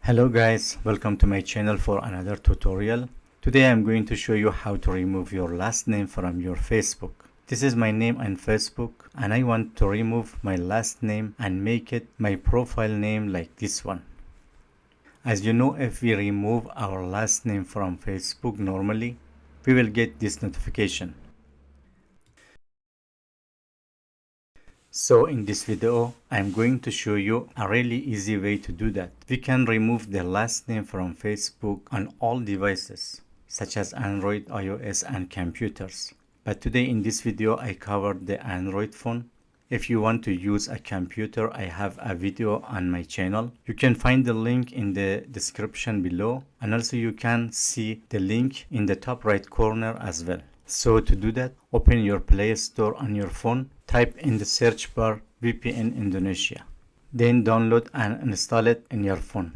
Hello guys, welcome to my channel for another tutorial. Today I'm going to show you how to remove your last name from your Facebook. This is my name on Facebook and I want to remove my last name and make it my profile name like this one. As you know, if we remove our last name from Facebook normally, we will get this notification. So in this video, I'm going to show you a really easy way to do that. We can remove the last name from Facebook on all devices, such as Android, iOS, and computers. But today in this video, I covered the Android phone. If you want to use a computer, I have a video on my channel. You can find the link in the description below, and also you can see the link in the top right corner as well. So to do that, open your Play Store on your phone, type in the search bar VPN Indonesia. Then download and install it in your phone.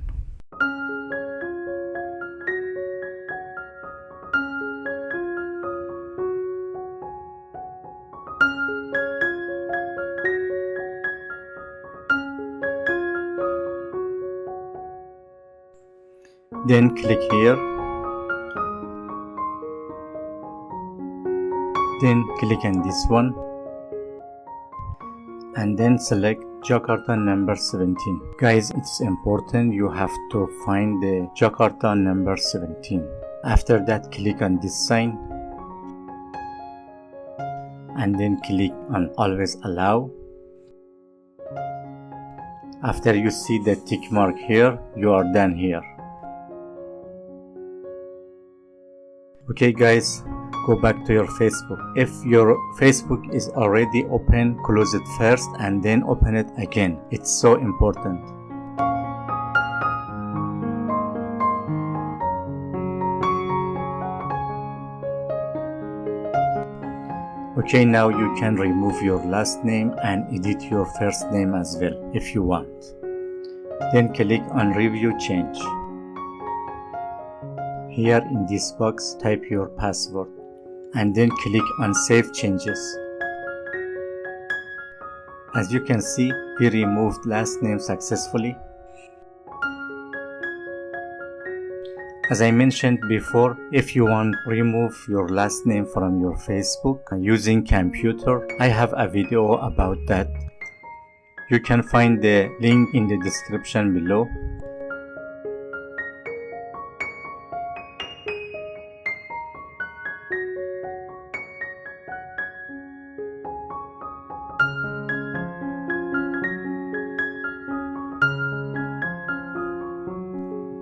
Then click here. Then click on this one. And then select Jakarta number 17. Guys, it's important you have to find the Jakarta number 17. After that, click on this sign. And then click on always allow. After you see the tick mark here, you are done here. Okay guys, go back to your Facebook. If your Facebook is already open, close it first and then open it again. It's so important. Okay, now you can remove your last name and edit your first name as well if you want. Then click on review change. Here in this box, type your password and then click on Save Changes. As you can see, we removed last name successfully. As I mentioned before, if you want to remove your last name from your Facebook using computer, I have a video about that. You can find the link in the description below.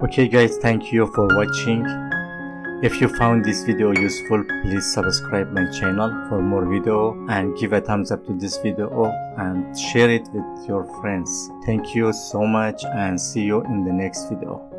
Okay guys, thank you for watching. If you found this video useful, please subscribe my channel for more video and give a thumbs up to this video and share it with your friends. Thank you so much and see you in the next video.